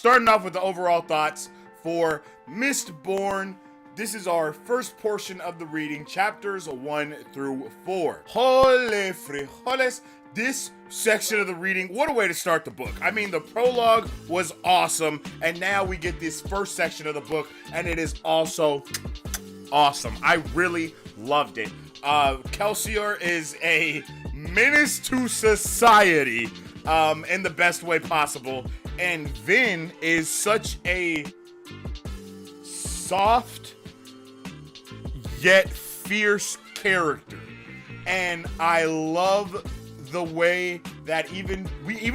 starting off with the overall thoughts for Mistborn. This is our first portion of the reading, chapters 1 through 4. Holy frijoles. This section of the reading, what a way to start the book. I mean, the prologue was awesome, and now we get this first section of the book, and it is also awesome. I really loved it. Kelsier is a menace to society in the best way possible, and Vin is such a soft yet fierce character, and I love the way that even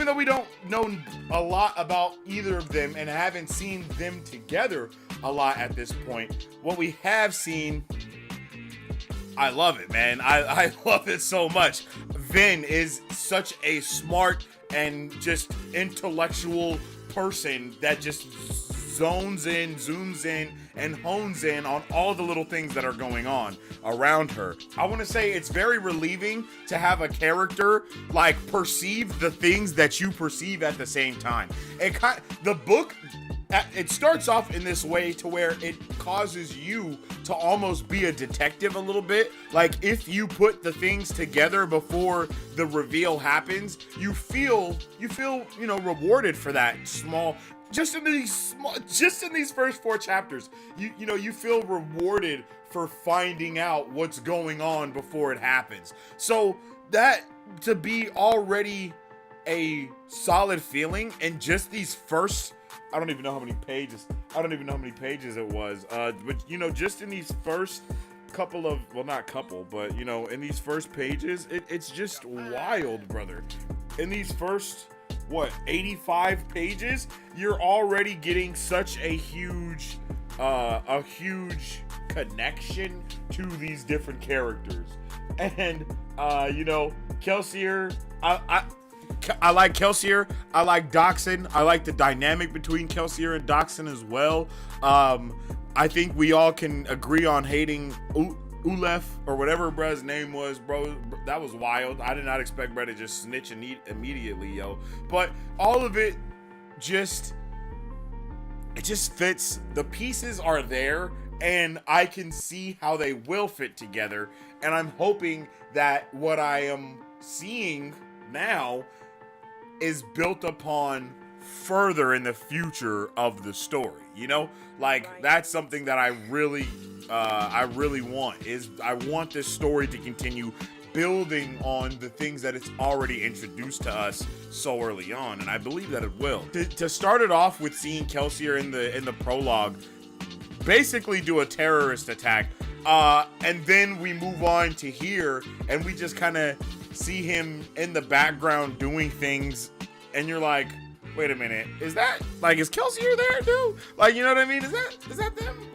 though we don't know a lot about either of them and haven't seen them together a lot at this point, what we have seen, I love it, man. I love it so much. Vin is such a smart and just intellectual person that just zones in, zooms in, and hones in on all the little things that are going on around her. I want to say it's very relieving to have a character like perceive the things that you perceive at the same time. The book, it starts off in this way to where it causes you to almost be a detective a little bit. Like if you put the things together before the reveal happens, you feel, rewarded for that small. Just in these first 4 chapters, you feel rewarded for finding out what's going on before it happens. So that to be already a solid feeling, and just these first, I don't even know how many pages it was. But just in these first couple of, well, not couple, but in these first pages, it's just wild, brother. In these first 85 pages, you're already getting such a huge connection to these different characters. And Kelsier, I like Kelsier, I like Doxson, I like the dynamic between Kelsier and Doxson as well. I think we all can agree on hating Ulef, or whatever bruh's name was, bro. That was wild. I did not expect bruh to just snitch and eat immediately, yo. But all of it just fits. The pieces are there, and I can see how they will fit together. And I'm hoping that what I am seeing now is built upon further in the future of the story. That's something that I really want. I want this story to continue building on the things that it's already introduced to us so early on, and I believe that it will. To start it off with seeing Kelsier in the prologue basically do a terrorist attack, and then we move on to here, and we just kind of see him in the background doing things, and you're like, wait a minute, is Kelsier there, dude? You know what I mean? Is that them?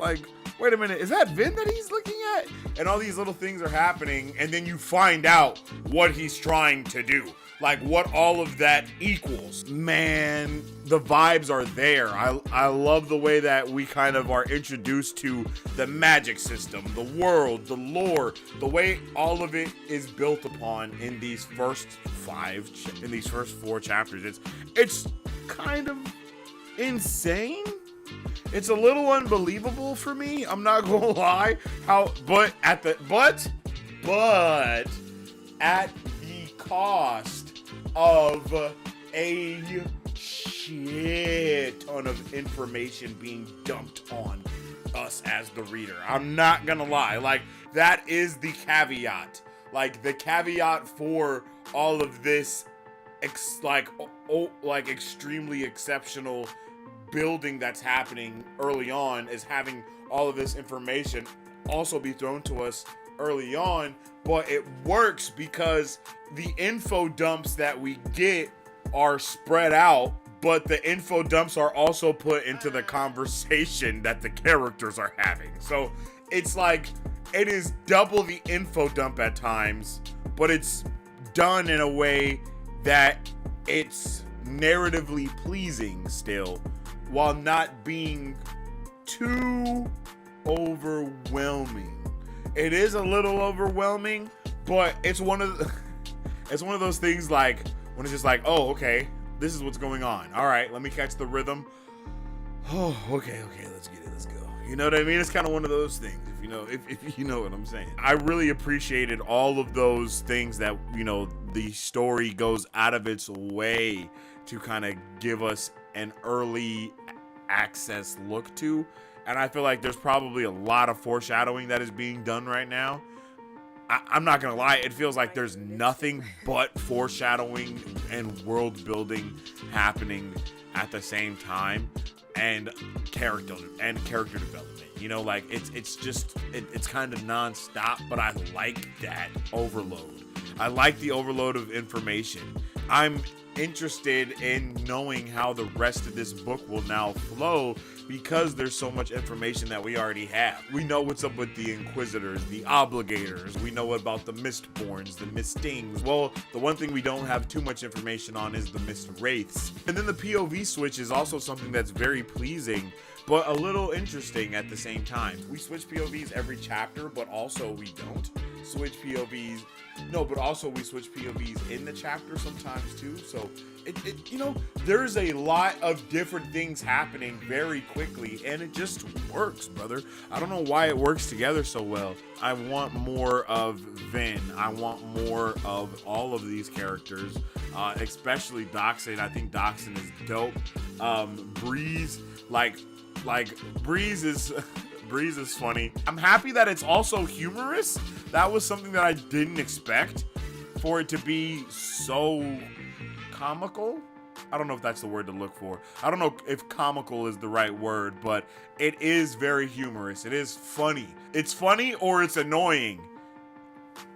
Wait a minute, is that Vin that he's looking at? And all these little things are happening, and then you find out what he's trying to do. What all of that equals. Man, the vibes are there. I love the way that we kind of are introduced to the magic system, the world, the lore, the way all of it is built upon in these first 4 chapters. It's kind of insane. It's a little unbelievable for me. I'm not gonna lie. But at the cost of a shit ton of information being dumped on us as the reader. I'm not gonna lie. That is the caveat. The caveat for all of this, extremely exceptional building that's happening early on, is having all of this information also be thrown to us early on. But it works because the info dumps that we get are spread out, but the info dumps are also put into the conversation that the characters are having. So it's it is double the info dump at times, but it's done in a way that it's narratively pleasing still, while not being too overwhelming. It is a little overwhelming, but it's one of those things when it's just oh, okay, this is what's going on. All right, let me catch the rhythm. Oh, okay, let's get it, let's go. You know what I mean? It's kind of one of those things, if you know what I'm saying. I really appreciated all of those things that, the story goes out of its way to kind of give us an early access look to. And I feel like there's probably a lot of foreshadowing that is being done right now. I'm not gonna lie, it feels like there's nothing but foreshadowing and world building happening at the same time, and character development. Like it's kind of nonstop, but I like that overload. I like the overload of information. I'm interested in knowing how the rest of this book will now flow, because there's so much information that we already have. We know what's up with the Inquisitors, the Obligators. We know about the Mistborns, the Mistings. Well, the one thing we don't have too much information on is the Mist Wraiths. And then the POV switch is also something that's very pleasing, but a little interesting at the same time. We switch POVs every chapter, but also we don't switch POVs. No, but also we switch POVs in the chapter sometimes too. So there's a lot of different things happening very quickly, and it just works, brother. I don't know why it works together so well. I want more of Vin. I want more of all of these characters, especially Doxin. I think Doxin is dope. Breeze, like Breeze is Breeze is funny. I'm happy that it's also humorous. That was something that I didn't expect, for it to be so comical. I don't know if that's the word to look for. I don't know if comical is the right word, but it is very humorous. It is funny. It's funny or it's annoying.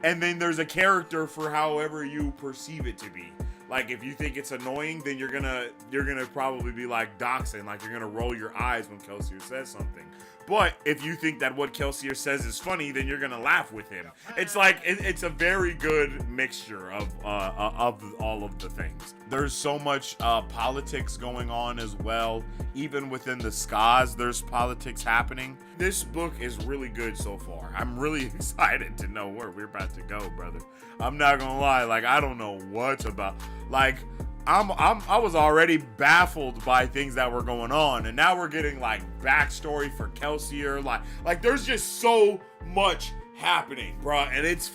And then there's a character for however you perceive it to be. Like, if you think it's annoying, then you're gonna probably be like Doxin, like you're gonna roll your eyes when Kelsier says something. But if you think that what Kelsier says is funny, then you're gonna laugh with him. It's like it's a very good mixture of all of the things. There's so much politics going on as well. Even within the Skas, there's politics happening. This book is really good so far. I'm really excited to know where we're about to go, brother. I'm not gonna lie, like I don't know what's about. Like I was already baffled by things that were going on, and now we're getting like backstory for Kelsier. Like there's just so much happening, bro, and it's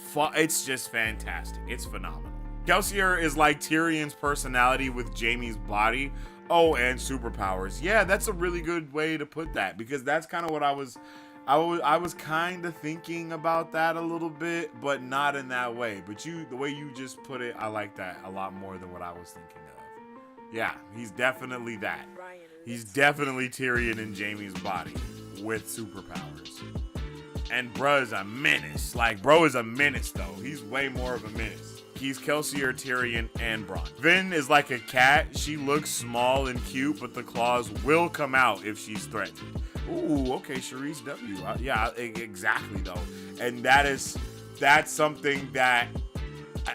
just fantastic. It's phenomenal. Kelsier is like Tyrion's personality with Jaime's body. Oh, and superpowers. Yeah, that's a really good way to put that, because that's kind of what I was kind of thinking about that a little bit, but not in that way. But the way you just put it, I like that a lot more than what I was thinking of. Yeah, he's definitely that. He's definitely Tyrion in Jaime's body with superpowers. And bruh is a menace. Like, bro is a menace, though. He's way more of a menace. He's Kelsier, Tyrion, and Bronn. Vin is like a cat. She looks small and cute, but the claws will come out if she's threatened. Ooh, okay, Charisse W. Yeah, exactly, though. And that's something that,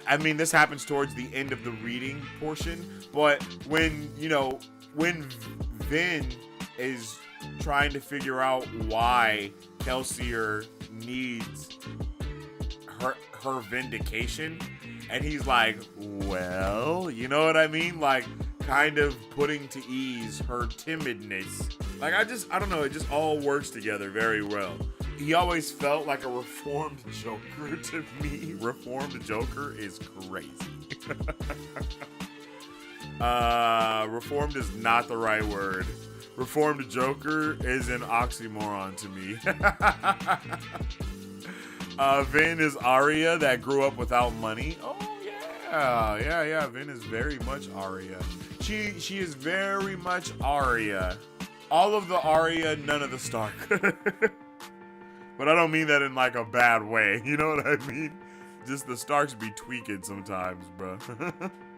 I mean, this happens towards the end of the reading portion, but when Vin is trying to figure out why Kelsier needs her vindication, and he's like, well, you know what I mean? Like, kind of putting to ease her timidness. Like, I don't know, it just all works together very well. He always felt like a reformed Joker to me. Reformed Joker is crazy. Reformed is not the right word. Reformed Joker is an oxymoron to me. Vin is Arya that grew up without money. Oh yeah. Vin is very much Arya. She is very much Arya. All of the Arya, none of the Stark. But I don't mean that in like a bad way. You know what I mean? Just the Starks be tweaking sometimes, bro.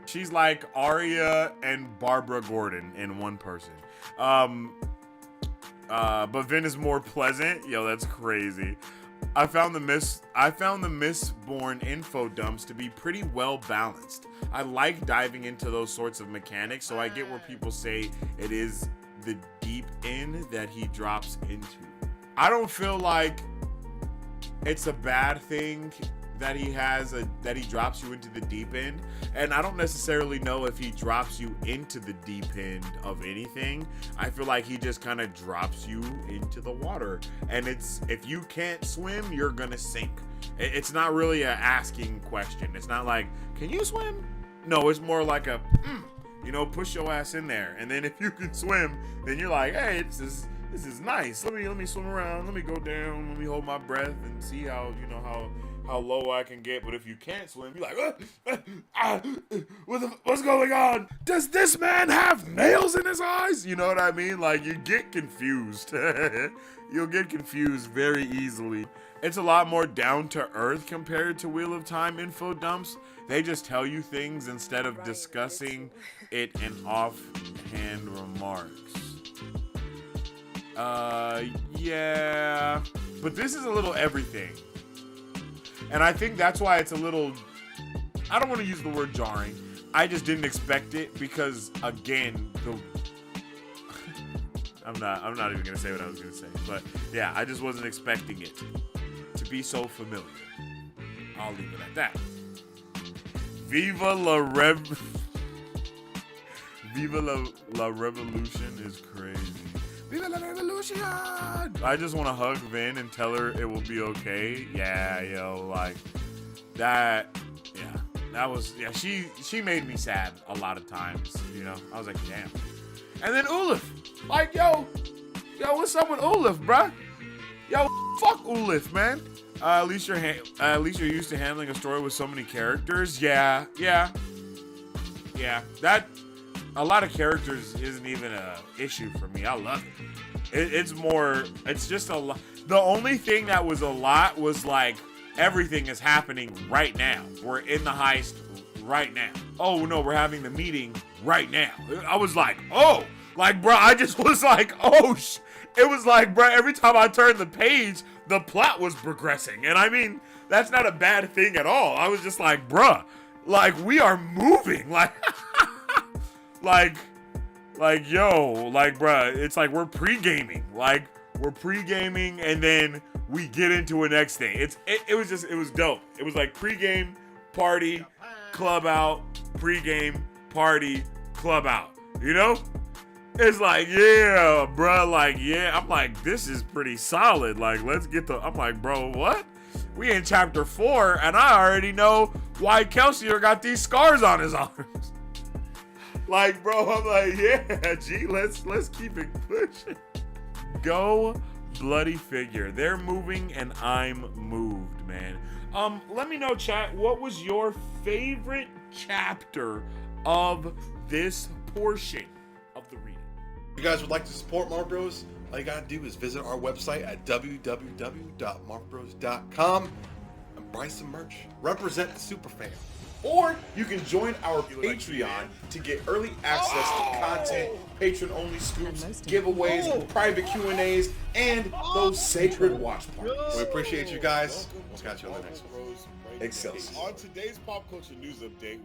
She's like Arya and Barbara Gordon in one person. But Vin is more pleasant. Yo, that's crazy. I found the Mistborn info dumps to be pretty well balanced. I like diving into those sorts of mechanics, so I get where people say it is the deep end that he drops into. I don't feel like it's a bad thing that he has that he drops you into the deep end, and I don't necessarily know if he drops you into the deep end of anything. I feel like he just kind of drops you into the water, and it's, if you can't swim, you're gonna sink. It's not really a asking question. It's not like, can you swim? No, it's more like a you know, push your ass in there, and then if you can swim, then you're like, hey, this is nice. Let me swim around. Let me go down. Let me hold my breath and see how, you know, how low I can get. But if you can't swim, you're like, what's going on? Does this man have nails in his eyes? You know what I mean? Like, you get confused. You'll get confused very easily. It's a lot more down to earth compared to Wheel of Time info dumps. They just tell you things instead of discussing it in offhand remarks. Yeah, but this is a little everything. And I think that's why it's a little, I don't want to use the word jarring. I just didn't expect it because, again, I'm not even going to say what I was going to say. But yeah, I just wasn't expecting it to be so familiar. I'll leave it at that. Viva la Revolution is crazy. Viva la Revolution! I just want to hug Vin and tell her it will be okay. Yeah, yo, like that. Yeah, that was, yeah. She made me sad a lot of times. You know, I was like, damn. And then Ulif, like, yo, what's up with Ulif, bruh? Yo, fuck Ulif, man. At least you're used to handling a story with so many characters. Yeah. That, a lot of characters isn't even a issue for me. I love it. It's more, it's just a lot. The only thing that was a lot was like, everything is happening right now. We're in the heist right now. Oh no, we're having the meeting right now. I was like, oh, like, bro, I just was like, oh, it was like, bro, every time I turned the page, the plot was progressing. And I mean, that's not a bad thing at all. I was just like, bruh, like, we are moving. Like, yo, like, bruh, it's like we're pre-gaming. Like, we're pre-gaming and then we get into a next thing. It was dope. It was like pre-game, party, club out, pre-game, party, club out. You know? It's like, yeah, bro, like, yeah. I'm like, this is pretty solid. Like, let's get I'm like, bro, what? We in chapter 4, and I already know why Kelsier got these scars on his arms. Like, bro, I'm like, yeah, G, let's keep it pushing. Go bloody figure. They're moving, and I'm moved, man. Let me know, chat, what was your favorite chapter of this portion of the reading? If you guys would like to support Marv Bros, all you gotta do is visit our website at www.marvbros.com and buy some merch. Represent the superfan. Or you can join our Patreon to get early access to content, patron-only scoops, giveaways, private Q&As, and those sacred watch parties. We appreciate you guys. We'll catch you on the next one. Excelsior. On today's pop culture news update.